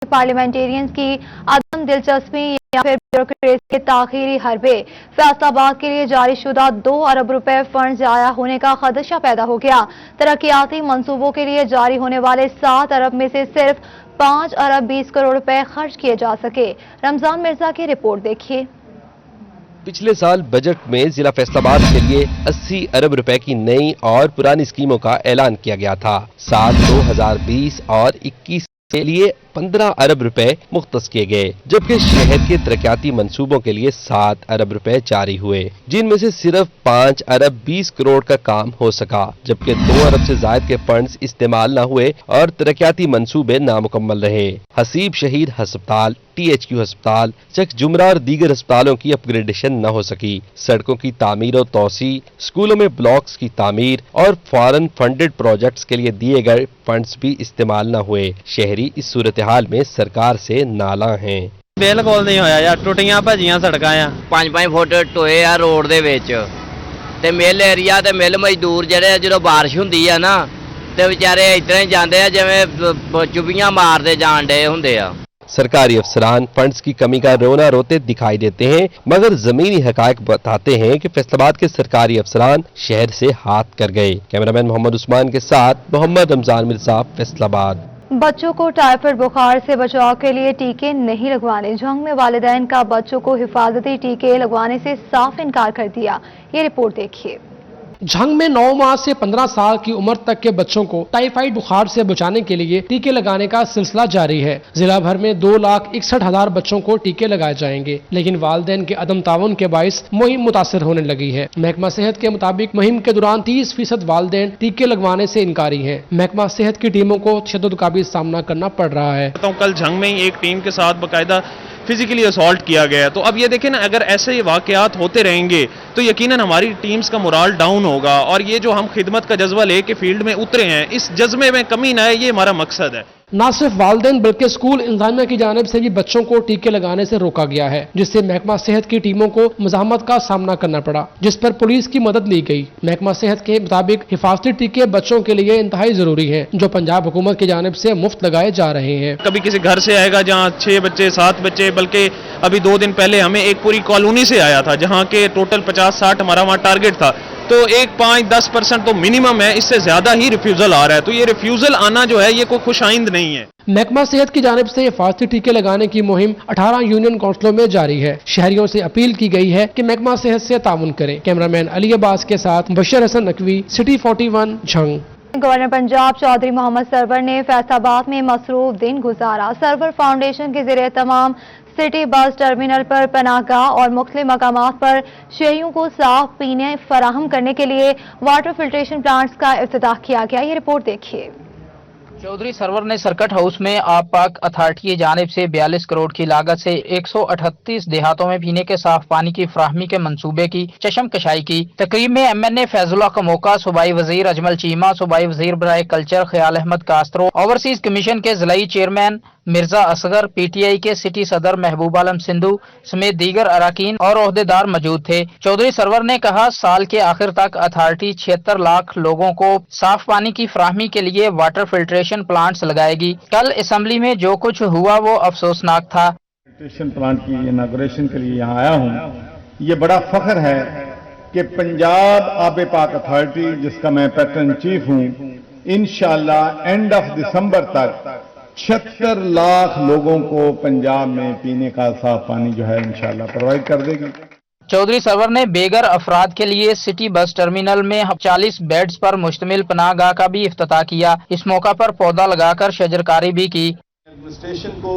Parliamentarians की अदम दिलचस्पी या फिर ब्यूरोक्रेसी के ताखीरी हरबे, फैसलाबाद के लिए जारी शुदा 2 अरब रुपए फंड जाया होने का खदशा पैदा हो गया। तरक्याती मंसूबों के लिए जारी होने वाले 7 अरब में से सिर्फ 5 अरब 20 करोड़ रुपए खर्च किए जा सके। रमजान मिर्जा की रिपोर्ट देखिए। पिछले साल बजट में जिला फैसलाबाद के लिए 80 अरब रुपए की नई और पुरानी स्कीमों का ऐलान किया गया था। साल 2020 और 21 के लिए 15 अरब रुपए मुख्तस किए गए, जबकि शहर के तरक्याती मंसूबों के लिए 7 अरब रुपए जारी हुए, जिनमें से सिर्फ 5 अरब 20 करोड़ का काम हो सका, जबकि 2 अरब से ज्यादा के फंड्स इस्तेमाल न हुए और तरक्याती मंसूबे नामुकम्मल रहे। हसीब शहीद अस्पताल, THQ अस्पताल, चक जुमरा और दीगर अस्पतालों की अपग्रेडेशन न हो सकी। सड़कों की तामीर और तोसी, स्कूलों में ब्लॉक्स की तामीर और फॉरेन फंडेड प्रोजेक्ट्स के लिए दिए गए फंड्स भी इस्तेमाल न हुए। शहरी इस सूरत हाल में सरकार से नाला हैं। बिल्कुल नहीं होया यार, टुटियां भजियां सड़कां आ, 5-5 फुट टोए आ रोड ਦੇ ਵਿੱਚ ਤੇ ਮਿਲ ਏਰੀਆ ਤੇ ਮਿਲ ਮਜ਼ਦੂਰ ਜਿਹੜੇ ਜਦੋਂ ਬਾਰਿਸ਼ ਹੁੰਦੀ ਆ ਨਾ ਤੇ ਵਿਚਾਰੇ ਇਤਨੇ ਜਾਂਦੇ ਆ ਜਿਵੇਂ ਚੁਬੀਆਂ ਮਾਰਦੇ ਜਾਣ ਡੇ ਹੁੰਦੇ ਆ। सरकारी अफसरान फंड्स की कमी का रोना रोते दिखाई देते हैं, मगर जमीनी हकायक बताते हैं कि फैसलाबाद के सरकारी अफसरान शहर से हाथ कर गए। कैमरामैन मोहम्मद उस्मान के साथ मोहम्मद रमजान मिर्जा, फैसलाबाद। बच्चों को टाइफाइड बुखार से बचाव के लिए टीके नहीं लगवाने, झंग में वालिदैन का बच्चों को हिफाजती टीके लगवाने से साफ इनकार कर दिया। ये रिपोर्ट देखिए। झंग में 9 माह से 15 साल की उम्र तक के बच्चों को टाइफाइड बुखार से बचाने के लिए टीके लगाने का सिलसिला जारी है। जिला भर में 2,61,000 बच्चों को टीके लगाए जाएंगे, लेकिन वालिदैन के अदम ताउन के बाइस मुहिम मुतासिर होने लगी है। महकमा सेहत के मुताबिक मुहिम के दौरान 30% वालिदैन टीके लगवाने से इनकारी है। महकमा सेहत की टीमों को तशद्दुद का भी सामना करना पड़ रहा है। तो कल झंग में ही एक टीम के साथ बाकायदा फिजिकली असॉल्ट किया गया है। तो अब ये देखें ना, अगर ऐसे वाकयात होते रहेंगे तो यकीनन हमारी टीम्स का मोराल डाउन होगा, और ये जो हम खिदमत का जज्बा लेके फील्ड में उतरे हैं, इस जज्बे में कमी ना है, ये हमारा मकसद है। न सिर्फ वालिदैन बल्कि स्कूल इंतजामिया की जानिब से भी बच्चों को टीके लगाने से रोका गया है, जिससे महकमा सेहत की टीमों को मुज़ाहमत का सामना करना पड़ा, जिस पर पुलिस की मदद ली गई। महकमा सेहत के मुताबिक हिफाजती टीके बच्चों के लिए इंतहाई जरूरी है, जो पंजाब हुकूमत की जानिब से मुफ्त लगाए जा रहे हैं। कभी किसी घर से आएगा जहाँ 6 बच्चे 7 बच्चे, बल्कि अभी 2 दिन पहले हमें एक पूरी कॉलोनी से आया था जहाँ के टोटल 50-60 हमारा वहाँ टारगेट था, तो 1-5-10% तो मिनिमम है, इससे ज्यादा ही रिफ्यूजल आ रहा है। तो ये रिफ्यूजल आना जो है ये कोई खुशाइंद नहीं है। महकमा सेहत की जानिब से हिफाजती टीके लगाने की मुहिम 18 यूनियन काउंसिलों में जारी है। शहरियों से अपील की गई है कि महकमा सेहत से ताउन करें। कैमरामैन अली अब्बास के साथ बशीर हसन नकवी, सिटी 41, झंग। गवर्नर पंजाब चौधरी मोहम्मद सरवर ने फैसलाबाद में मसरूफ दिन गुजारा। सरवर फाउंडेशन के ज़रिए तमाम सिटी बस टर्मिनल पर पनाहगाह और मुख्तलिफ मकामात पर शहरियों को साफ पीने फराहम करने के लिए वाटर फिल्ट्रेशन प्लांट्स का इफ्तिताह किया गया। ये रिपोर्ट देखिए। चौधरी सरवर ने सर्किट हाउस में आब पाक अथॉरिटी की जानिब से 42 करोड़ की लागत से 138 देहातों में पीने के साफ पानी की फ्राहमी के मंसूबे की चशम कशाई की। तकरीब में MNA फैजुल्लाह कमोका, सूबाई वजीर अजमल चीमा, सूबाई वजीर बराए कल्चर ख्याल अहमद कास्त्रो, ओवरसीज कमीशन के जिलाई चेयरमैन मिर्जा असगर, PTI के सिटी सदर महबूब आलम सिंधु समेत दीगर अराकीन और ओहदेदार मौजूद थे। चौधरी सरवर ने कहा, साल के आखिर तक अथॉरिटी 76 लाख लोगों को साफ पानी की फ्राहमी के लिए वाटर फिल्ट्रेशन प्लांट्स लगाएगी। कल असेंबली में जो कुछ हुआ वो अफसोसनाक था। फिल्ट्रेशन प्लांट की इनॉग्रेशन के लिए यहाँ आया हूँ। ये बड़ा फख्र है कि पंजाब आबे पाक अथॉरिटी, जिसका मैं पैटर्न चीफ हूँ, इंशाअल्लाह एंड ऑफ दिसंबर तक 76 लाख लोगों को पंजाब में पीने का साफ पानी जो है इंशाअल्लाह प्रोवाइड कर देगी। चौधरी सरवर ने बेघर अफराद के लिए सिटी बस टर्मिनल में 40 बेड्स पर मुश्तमिल पनाहगाह का भी इफ्तिताह किया। इस मौका पर पौधा लगाकर शजरकारी भी की। एडमिनिस्ट्रेशन को,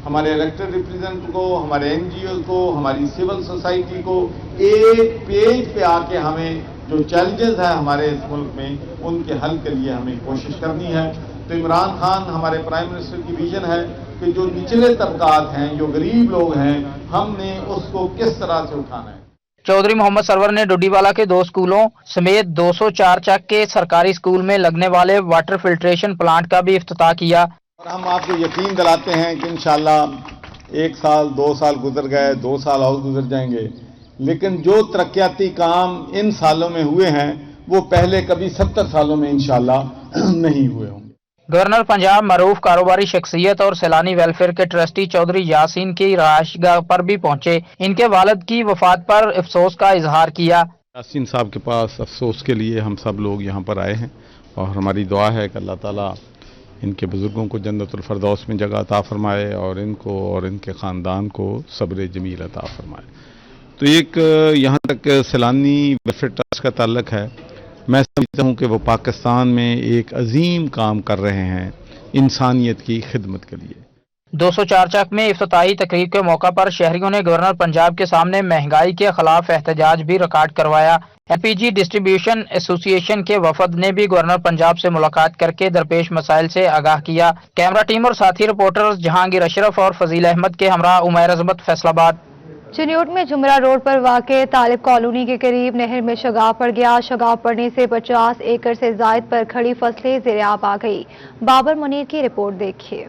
हमारे इलेक्टेड रिप्रेजेंटेटिव को, हमारे NGO को, हमारी सिविल सोसाइटी को एक पेज पे आके हमें जो चैलेंजेस हैं हमारे इस मुल्क में, उनके हल के लिए हमें कोशिश करनी है। तो इमरान खान हमारे प्राइम मिनिस्टर की विजन है कि जो निचले तबकात हैं, जो गरीब लोग हैं, हमने उसको किस तरह से उठाना है। चौधरी मोहम्मद सरवर ने डोडीवाला के 2 स्कूलों समेत 204 चक के सरकारी स्कूल में लगने वाले वाटर फिल्ट्रेशन प्लांट का भी इफ्तिताह किया। और हम आपको यकीन दिलाते हैं कि इंशाअल्लाह 1 साल 2 साल गुजर गए, 2 साल और गुजर जाएंगे, लेकिन जो तरक्याती काम इन सालों में हुए हैं वो पहले कभी 70 सालों में इंशाअल्लाह नहीं हुए होंगे। गवर्नर पंजाब मरूफ कारोबारी शख्सियत और सैलानी वेलफेयर के ट्रस्टी चौधरी यासीन की रहायशगाह पर भी पहुंचे। इनके वालिद की वफात पर अफसोस का इजहार किया। यासीन साहब के पास अफसोस के लिए हम सब लोग यहाँ पर आए हैं और हमारी दुआ है कि अल्लाह ताला इनके बुजुर्गों को जन्नतुल फरदौस में जगह अता फरमाए और इनको और इनके ख़ानदान को सब्र जमील अता फरमाए। तो एक यहाँ तक सैलानी वेलफेयर ट्रस्ट का ताल्लुक है, मैं समझता हूँ कि वो पाकिस्तान में एक अजीम काम कर रहे हैं इंसानियत की खिदमत के लिए। 204 चक में इफ्तिताही तकरीब के मौका पर शहरियों ने गवर्नर पंजाब के सामने महंगाई के खिलाफ एहतजाज भी रिकॉर्ड करवाया। एलपीजी डिस्ट्रीब्यूशन एसोसिएशन के वफद ने भी गवर्नर पंजाब से मुलाकात करके दरपेश मसाइल से आगाह किया। कैमरा टीम और साथी रिपोर्टर्स जहांगीर अशरफ और फजील अहमद के हमरा उमैर अजमत, फैसलाबाद। चिन्योट में जुमरा रोड पर वाक़े तालिब कॉलोनी के करीब नहर में शगाब पड़ गया। शगाब पड़ने से 50 एकड़ से जायद पर खड़ी फसलें ज़ेर-ए-आब आ गई। बाबर मुनीर की रिपोर्ट देखिए।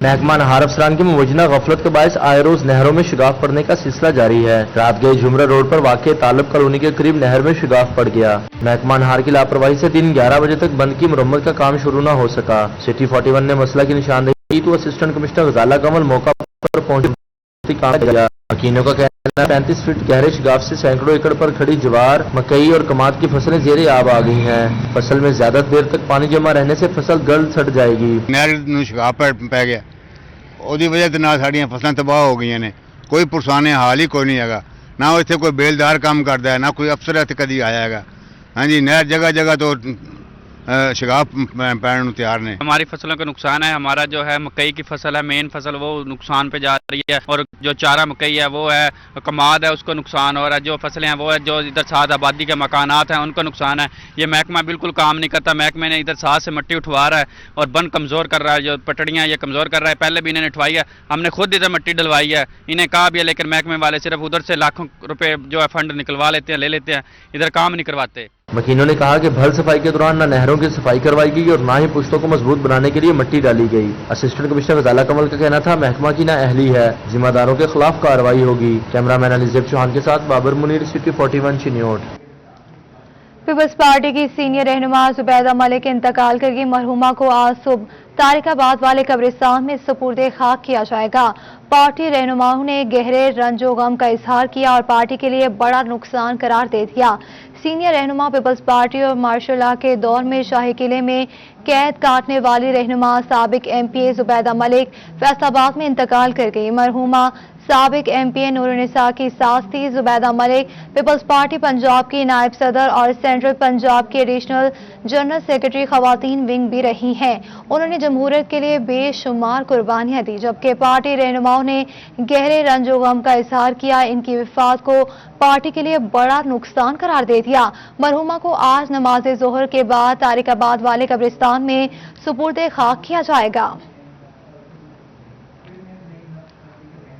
महकमा नहार अफसरान की मुवज्जना गफलत के बायस आए रोज नहरों में शगाफ पड़ने का सिलसिला जारी है। रात गए जुमरा रोड पर वाक़े तालिब कॉलोनी के करीब नहर में शगाफ पड़ गया। महकमा नहार की लापरवाही से दिन 11 बजे तक बंद की मुरम्मत का काम शुरू न हो सका। सिटी 41 ने मसला की निशानदेही तो असिस्टेंट कमिश्नर गजाला कमल मौका पर पहुंचे। मकीनों का कहना है 35 फीट गहरे शगाफ से सैकड़ों एकड़ पर खड़ी ज्वार, मकई और कमाद की फसलें ज़ेर-ए-आब आ गई हैं। फसल में ज्यादा देर तक पानी जमा रहने से फसल गल सड़ जाएगी। नहर शगाफ पै गया, ਉਹਦੀ ਵਜ੍ਹਾ ਦੇ ਨਾਲ ਸਾਡੀਆਂ ਫਸਲਾਂ ਤਬਾਹ ਹੋ ਗਈਆਂ ਨੇ। ਕੋਈ ਪੁਰਸਾਨੇ ਹਾਲ ਹੀ ਕੋਈ ਨਹੀਂ ਹੈਗਾ, ਨਾ ਇੱਥੇ ਕੋਈ ਬੇਲਦਾਰ ਕੰਮ ਕਰਦਾ ਹੈ, ਨਾ ਕੋਈ ਅਫਸਰ ਇੱਥੇ ਕਦੀ ਆਇਆ ਹੈਗਾ। ਹਾਂਜੀ, ਨਹਿਰ जगह जगह तो शगाफ पैण तैयार ने। हमारी फसलों का नुकसान है। हमारा जो है मकई की फसल है, मेन फसल, वो नुकसान पे जा रही है। और जो चारा मकई है वो है, कमाद है, उसको नुकसान हो रहा है। जो फसलें हैं वो है, जो इधर साथ आबादी के मकानात हैं उनको नुकसान है। ये महकमा बिल्कुल काम नहीं करता। महकमे ने इधर साथ से मिट्टी उठवा रहा है और बंद कमज़ोर कर रहा है। जो पटड़ियाँ ये कमज़ोर कर रहा है। पहले भी इन्हें उठवाई है, हमने खुद इधर मिट्टी डलवाई है, इन्हें कहा भी है, लेकिन महकमे वाले सिर्फ उधर से लाखों रुपए जो है फंड निकलवा लेते हैं, ले लेते हैं, इधर काम नहीं करवाते। मकीनों ने कहा कि भल सफाई के दौरान न नहरों की सफाई करवाई गई और न ही पुश्तों को मजबूत बनाने के लिए मिट्टी डाली गई। असिस्टेंट कमिश्नर गजाला कमल का कहना था महकमा की नाअहली है, जिम्मेदारों के खिलाफ कार्रवाई होगी। कैमरामैन अलीजेब चौहान के साथ Babar Munir, city 41 Chiniot. Peoples Party की सीनियर रहनुमा जुबैदा मलिक के इंतकाल कर गई। मरहुमा को आज सुबह तारिकाबाद वाले कब्रिस्तान में सुपुर्दे खाक किया जाएगा। पार्टी रहनुमाओं ने गहरे रंजो गम का इजहार किया और पार्टी के लिए बड़ा नुकसान करार दे दिया। सीनियर रहनुमा पीपल्स पार्टी और मार्शल लॉ के दौर में शाही किले में कैद काटने वाली रहनुमा साबिक एमपीए जुबैदा मलिक फैसलाबाद में इंतकाल कर गई। मरहुमा साबिक एमपीए नूरुन्निसा की सास थी। जुबैदा मलिक पीपल्स पार्टी पंजाब की नायब सदर और सेंट्रल पंजाब के एडिशनल जनरल सेक्रेटरी खवातीन विंग भी रही हैं। उन्होंने जमहूरियत के लिए बेशुमार कुर्बानियां दी, जबकि पार्टी रहनुमाओं ने गहरे रंजो गम का इजहार किया। इनकी वफात को पार्टी के लिए बड़ा नुकसान करार दे दिया। मरहुमा को आज नमाज जोहर के बाद तारिकाबाद वाले कब्रिस्तान में सुपुर्दे खाक किया जाएगा।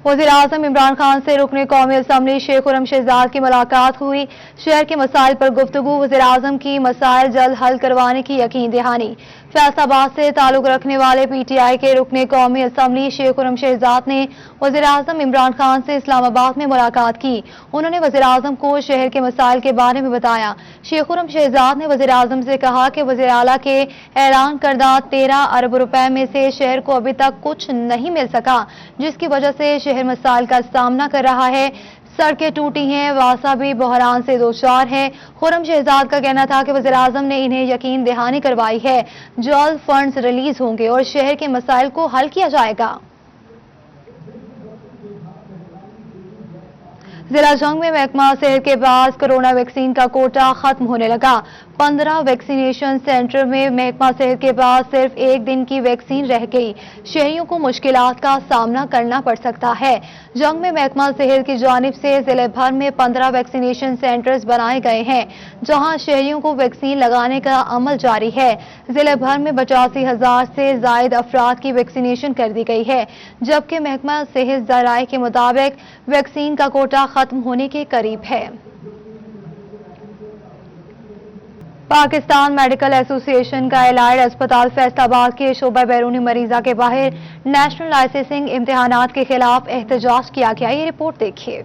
वज़ीर-ए-आज़म इमरान खान से रुकने कौमी असम्बली शेख खुर्रम शहजाद की मुलाकात हुई। शहर के मसाइल पर गुफ्तगू, वज़ीर-ए-आज़म की मसाइल जल्द हल करवाने की यकीन दहानी। फैसलाबाद से ताल्लुक रखने वाले पीटीआई के रुकने कौमी असम्बली शेख खुर्रम शहजाद ने वज़ीर-ए-आज़म इमरान खान से इस्लामाबाद में मुलाकात की। उन्होंने वज़ीर-ए-आज़म को शहर के मसाइल के बारे में बताया। शेख खुर्रम शहजाद ने वज़ीर-ए-आज़म से कहा कि वज़ीर आला के ऐलान करदा 13 अरब रुपए में से शहर को अभी तक कुछ नहीं मिल सका, जिसकी वजह से शहर मसाइल का सामना कर रहा है। सड़कें टूटी हैं, वासा भी बहरान से दो चार है। खुर्रम शहजाद का कहना था कि वज़ीर-ए-आज़म ने इन्हें यकीन दहानी करवाई है, जल्द फंड्स रिलीज होंगे और शहर के मसाइल को हल किया जाएगा। जिला जंग में महकमा सेहत के बाद कोरोना वैक्सीन का कोटा खत्म होने लगा। 15 वैक्सीनेशन सेंटर में महकमा सेहत के बाद सिर्फ एक दिन की वैक्सीन रह गई। शहरियों को मुश्किलात का सामना करना पड़ सकता है। जंग में महकमा सेहत की जानिब से जिले भर में 15 वैक्सीनेशन सेंटर्स बनाए गए हैं, जहां शहरियों को वैक्सीन लगाने का अमल जारी है। जिले भर में 85,000 से जायद अफराद की वैक्सीनेशन कर दी गई है, जबकि महकमा सेहत ज़राए के मुताबिक वैक्सीन का कोटा खत्म होने के करीब है। पाकिस्तान मेडिकल एसोसिएशन का एलाइड अस्पताल फैसलाबाद के शोबा बैरूनी मरीजा के बाहर नेशनल लाइसेंसिंग इम्तिहानात के खिलाफ एहतजाज किया गया। ये रिपोर्ट देखिए।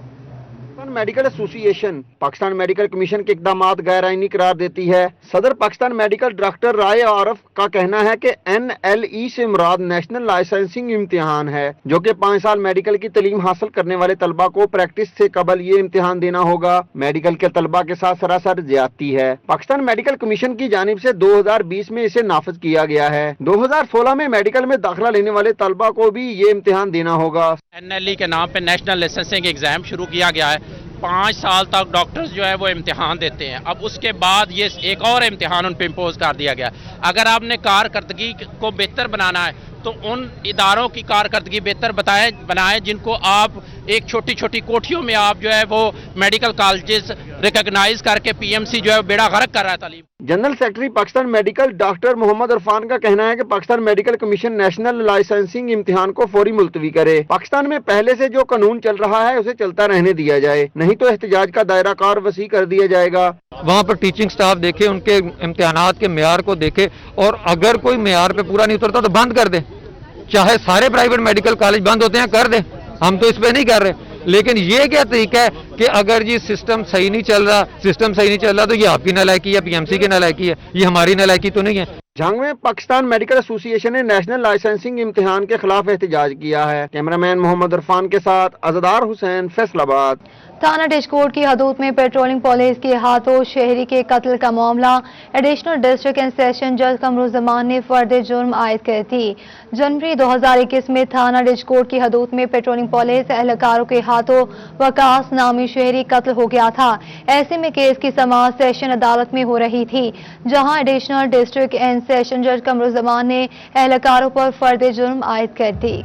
Medical association Pakistan medical commission के इकदामात गैर आईनी करार देती है। सदर पाकिस्तान मेडिकल डॉक्टर राय आरफ का कहना है कि NLE से मुराद नेशनल लाइसेंसिंग इम्तिहान है, जो कि 5 साल मेडिकल की तालीम हासिल करने वाले तलबा को प्रैक्टिस से कबल ये इम्तिहान देना होगा। मेडिकल के तलबा के साथ सरासर ज्यादती है। पाकिस्तान मेडिकल कमीशन की जानिब से 2020 में इसे नाफिज किया गया है। 2016 में मेडिकल में दाखिला लेने वाले तलबा को भी ये इम्तिहान देना होगा। NLE के नाम पे नेशनल लाइसेंसिंग एग्जाम शुरू किया गया है। 5 साल तक डॉक्टर्स जो है वो इम्तिहान देते हैं। अब उसके बाद ये एक और इम्तिहान उन पे इम्पोज कर दिया गया। अगर आपने कारकर्दगी को बेहतर बनाना है तो उन इदारों की कारकर्दगी बेहतर बनाएं जिनको आप एक छोटी छोटी कोठियों में आप जो है वो मेडिकल कॉलेजेस रिकॉग्नाइज करके PMC जो है बेड़ा गर्क कर रहा है तालीम। General secretary Pakistan medical doctor Mohammad Irfan का कहना है कि Pakistan medical commission national licensing इम्तिहान को फौरी मुलतवी करे। पाकिस्तान में पहले से जो कानून चल रहा है उसे चलता रहने दिया जाए, नहीं तो एहतजाज का दायरा कार वसी कर दिया जाएगा। वहाँ पर टीचिंग स्टाफ देखे, उनके इम्तिहानात के मेयार को देखे, और अगर कोई मेयार पे पूरा नहीं उतरता तो बंद कर दे। चाहे सारे प्राइवेट मेडिकल कॉलेज बंद होते हैं, कर दे, हम तो इस पे नहीं कर रहे। लेकिन ये क्या तरीका है कि अगर जी सिस्टम सही नहीं चल रहा तो ये आपकी नालायकी है, PMC की नालायकी है, ये हमारी नालायकी तो नहीं है। जंग में पाकिस्तान मेडिकल एसोसिएशन ने नेशनल लाइसेंसिंग इम्तिहान के खिलाफ एहतजाज किया है। कैमरामैन मोहम्मद इरफान के साथ अज़दार हुसैन, फैसलाबाद। थाना डिशकोट की हदूद में पेट्रोलिंग पुलिस के हाथों शहरी के कत्ल का मामला एडिशनल डिस्ट्रिक्ट एंड सेशन जज कमरुज़्ज़मान ने फर्द जुर्म आयद कर दी। जनवरी 2021 में थाना डिशकोट की हदूद में पेट्रोलिंग पुलिस एहलकारों के हाथों वकास नामी शहरी कत्ल हो गया था। ऐसे में केस की समाअत सेशन अदालत में हो रही थी, जहां एडिशनल डिस्ट्रिक्ट एंड सेशन जज कमरुज़्ज़मान ने एहलकारों पर फर्द जुर्म आयद कर दी।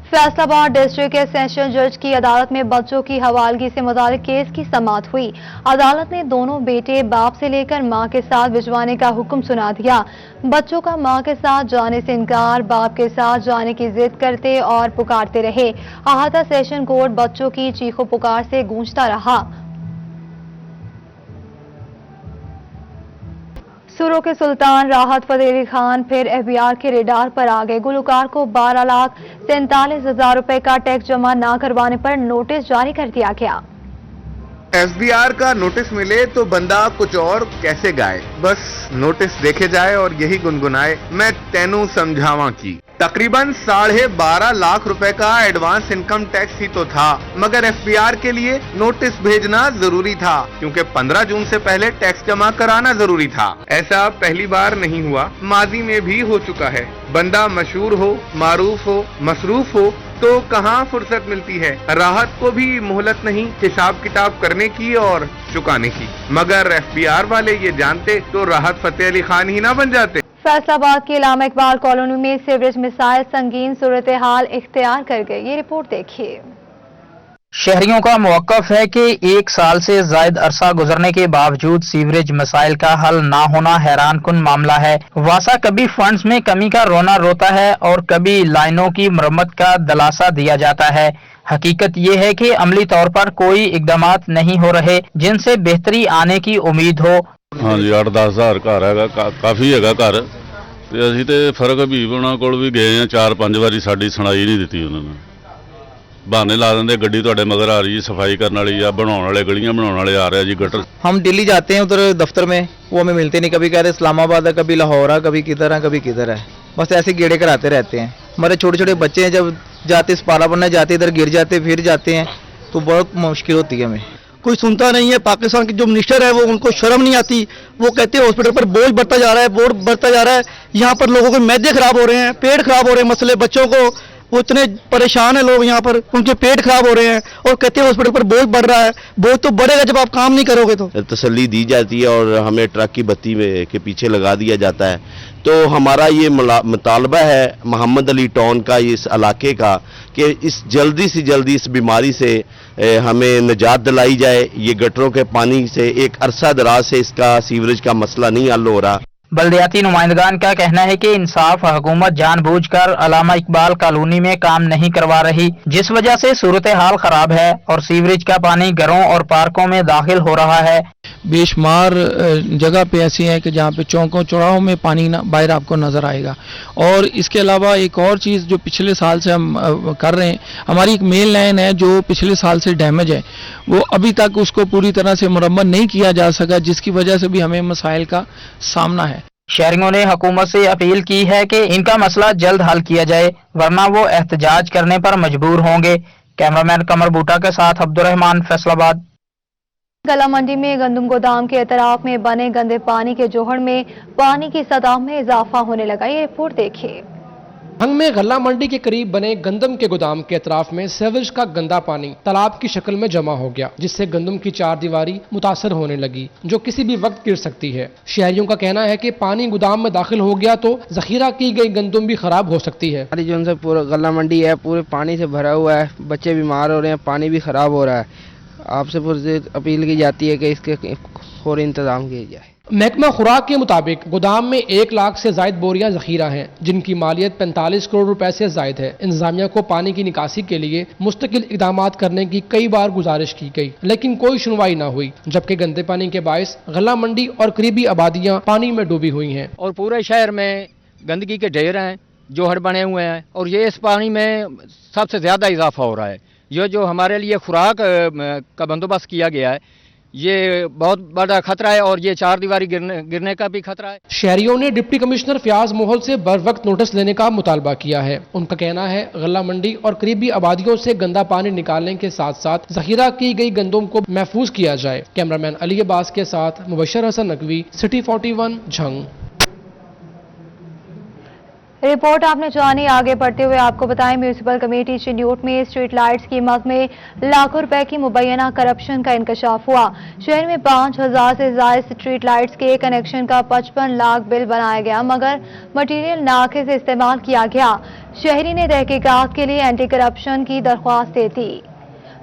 फैसलाबाद डिस्ट्रिक्ट के सेशन जज की अदालत में बच्चों की हवालगी से मुताल्लिक केस की समाअत हुई। अदालत ने दोनों बेटे बाप से लेकर मां के साथ भिजवाने का हुक्म सुना दिया। बच्चों का मां के साथ जाने से इनकार, बाप के साथ जाने की जिद करते और पुकारते रहे। अहाता सेशन कोर्ट बच्चों की चीखों पुकार से गूंजता रहा। सुरों के सुल्तान राहत फतेह अली खान फिर FBI के रेडार पर आ गए। गुलकार को 12,47,000 रुपए का टैक्स जमा न करवाने पर नोटिस जारी कर दिया गया। SBR का नोटिस मिले तो बंदा कुछ और कैसे गाए, बस नोटिस देखे जाए और यही गुनगुनाए, मैं तेनू समझावा की। तकरीबन 12.5 लाख रुपए का एडवांस इनकम टैक्स ही तो था, मगर FBR के लिए नोटिस भेजना जरूरी था, क्योंकि 15 जून से पहले टैक्स जमा कराना जरूरी था। ऐसा पहली बार नहीं हुआ, माजी में भी हो चुका है। बंदा मशहूर हो, मारूफ हो, मसरूफ हो तो कहाँ फुर्सत मिलती है। राहत को भी मोहलत नहीं हिसाब किताब करने की और चुकाने की, मगर FBR वाले ये जानते तो राहत फतेह अली खान ही ना बन जाते। फैसलाबाद के इलामा इकबाल कॉलोनी में सीवरेज मिसाइल संगीन सूरत हाल इख्तियार कर गए। ये रिपोर्ट देखिए। शहरियों का मौक़िफ़ है कि 1 साल से ज़ायद अरसा गुजरने के बावजूद सीवरेज मसाइल का हल ना होना हैरान कुन मामला है। वासा कभी फंड्स में कमी का रोना रोता है और कभी लाइनों की मरम्मत का दलासा दिया जाता है। हकीकत ये है कि अमली तौर पर कोई इकदामात नहीं हो रहे जिनसे बेहतरी आने की उम्मीद हो। हाँ जी, 8-10 हज़ार घर है, काफ़ी है घर। ਤੇ ਅਸੀਂ ਤੇ ਫਰਕ ਹਬੀਬ ਉਹਨਾਂ ਕੋਲ ਵੀ ਗਏ ਆ 4-5 ਵਾਰੀ, ਸਾਡੀ ਸੁਣਾਈ ਨਹੀਂ ਦਿੱਤੀ ਉਹਨਾਂ ਨੇ। बहाने ला देंगे, गड्डी ਤੁਹਾਡੇ मगर आ रही है, सफाई करने वाली या बनाने वाले, गलियां बनाने वाले आ रहे हैं जी, गटर। हम दिल्ली जाते हैं उधर दफ्तर में, वो हमें मिलते नहीं, कभी कहते इस्लामाबाद है, कभी लाहौर है, कभी किधर है, कभी किधर है, बस ऐसे गेड़े कराते रहते हैं। हमारे छोटे छोटे बच्चे हैं, जब जाते पाला बनने जाते इधर गिर जाते फिर जाते हैं, तो बहुत मुश्किल होती है हमें। कोई सुनता नहीं है। पाकिस्तान के जो मिनिस्टर है वो, उनको शर्म नहीं आती, वो कहते हैं हॉस्पिटल पर बोझ बढ़ता जा रहा है, बोझ बढ़ता जा रहा है। यहाँ पर लोगों के मैदे खराब हो रहे हैं, पेट खराब हो रहे हैं, मसले बच्चों को, वो इतने परेशान है लोग यहाँ पर, उनके पेट खराब हो रहे हैं और कहते हैं हॉस्पिटल पर बोझ बढ़ रहा है। बोझ तो बढ़ेगा जब आप काम नहीं करोगे तो। तसल्ली दी जाती है और हमें ट्रक की बत्ती में के पीछे लगा दिया जाता है। तो हमारा ये मुतालबा है मोहम्मद अली टाउन का, इस इलाके का, कि इस जल्दी से जल्दी इस बीमारी से हमें निजात दिलाई जाए। ये गटरों के पानी से एक अरसा दराज से इसका सीवरेज का मसला नहीं हल हो रहा। बल्दियाती नुमाइंदगान का कहना है कि इंसाफ हुकूमत जानबूझकर अलामा इकबाल कॉलोनी में काम नहीं करवा रही, जिस वजह से सूरत हाल खराब है और सीवरेज का पानी घरों और पार्कों में दाखिल हो रहा है। बेशुमार जगह पे ऐसी हैं कि जहाँ पे चौकों चौराहों में पानी बाहर आपको नज़र आएगा। और इसके अलावा एक और चीज़ जो पिछले साल से हम कर रहे हैं, हमारी एक मेन लाइन है जो पिछले साल से डैमेज है, वो अभी तक उसको पूरी तरह से मुरम्मत नहीं किया जा सका, जिसकी वजह से भी हमें मसाइल का सामना है। शहरियों ने हुकूमत से अपील की है कि इनका मसला जल्द हल किया जाए, वरना वो एहतजाज करने पर मजबूर होंगे। कैमरामैन कमर बूटा के साथ अब्दुर्रहमान, फैसलाबाद। गला मंडी में गंदम गोदाम के एतराफ में बने गंदे पानी के जोहड़ में पानी की सतह में इजाफा होने लगा। ये रिपोर्ट देखिए। भंग में गल्ला मंडी के करीब बने गंदम के गोदाम के एतराफ में सीवेज का गंदा पानी तालाब की शक्ल में जमा हो गया, जिससे गंदम की चार दीवारी मुतासर होने लगी, जो किसी भी वक्त गिर सकती है। शहरियों का कहना है कि पानी गोदाम में दाखिल हो गया तो जखीरा की गई गंदम भी खराब हो सकती है। हमारी जो से पूरा गल्ला मंडी है पूरे पानी से भरा हुआ है, बच्चे बीमार हो रहे हैं, पानी भी खराब हो रहा है। आपसे अपील की जाती है कि इसके फौरी इंतजाम किया जाए। महकमा खुराक के मुताबिक गोदाम में 1 लाख से जायद बोरियां जखीरा हैं, जिनकी मालियत 45 करोड़ रुपए से जायद है। इंतजामिया को पानी की निकासी के लिए मुस्तकिल इकदाम करने की कई बार गुजारिश की गई, लेकिन कोई सुनवाई न हुई, जबकि गंदे पानी के बायस गल्ला मंडी और करीबी आबादियां पानी में डूबी हुई हैं। और पूरे शहर में गंदगी के ढेर हैं, जोहड़ बने हुए हैं, और ये इस पानी में सबसे ज्यादा इजाफा हो रहा है। ये जो हमारे लिए खुराक का बंदोबस्त किया गया है, ये बहुत बड़ा खतरा है, और ये चार दीवारी गिरने का भी खतरा है। शहरियों ने डिप्टी कमिश्नर फयाज मोहल से बर वक्त नोटिस लेने का मुतालबा किया है। उनका कहना है गल्ला मंडी और करीबी आबादियों से गंदा पानी निकालने के साथ साथ जखीरा की गई गंदम को महफूज किया जाए। कैमरामैन अली अब्बास के साथ मुबशर हसन नकवी, सिटी 41, झंग। रिपोर्ट आपने जानी। आगे बढ़ते हुए आपको बताएं, म्यूनिसिपल कमेटी चिन्यूट में स्ट्रीट लाइट्स की कीमत में लाखों रुपए की मुबैना करप्शन का इंकशाफ हुआ। शहर में 5000 से ज्यादा स्ट्रीट लाइट्स के कनेक्शन का 55 लाख बिल बनाया गया, मगर मटीरियल नाके से इस्तेमाल किया गया। शहरी ने तहकीकात के लिए एंटी करप्शन की दरख्वास्त दे दी।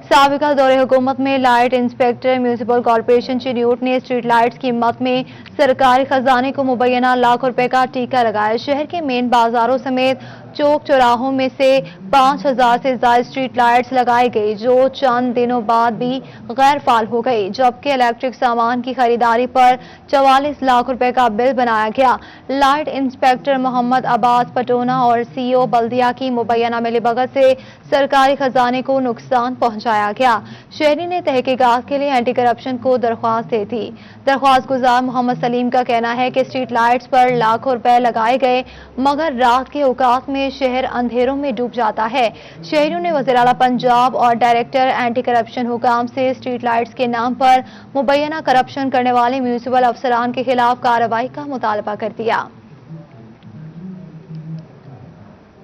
साबिका दौरे हुकूमत में light inspector municipal corporation Chiniot ने स्ट्रीट लाइट्स की कीमत में सरकारी खजाने को मुबैना लाख रुपए का टीका लगाया। शहर के मेन बाजारों समेत चौक चौराहों में से 5000 से ज्यादा स्ट्रीट लाइट्स लगाई गई, जो चंद दिनों बाद भी गैर फाल हो गई, जबकि इलेक्ट्रिक सामान की खरीदारी पर 44 लाख रुपए का बिल बनाया गया। लाइट इंस्पेक्टर मोहम्मद अब्बास पटोना और सीईओ बल्दिया की मुबैना मिलीभगत से सरकारी खजाने को नुकसान पहुंचाया गया। शहरी ने तहकीकात के लिए एंटी करप्शन को दरख्वास्त दी थी। दरख्वास्त गुजार मोहम्मद सलीम का कहना है कि स्ट्रीट लाइट्स पर लाखों रुपए लगाए गए, मगर रात के औकात में शहर अंधेरों में डूब जाता है। शहरियों ने वज़ीर आला पंजाब और डायरेक्टर एंटी करप्शन हुकाम से स्ट्रीट लाइट्स के नाम पर मुबैना करप्शन करने वाले म्यूनिसिपल अफसरान के खिलाफ कार्रवाई का मुतालबा कर दिया।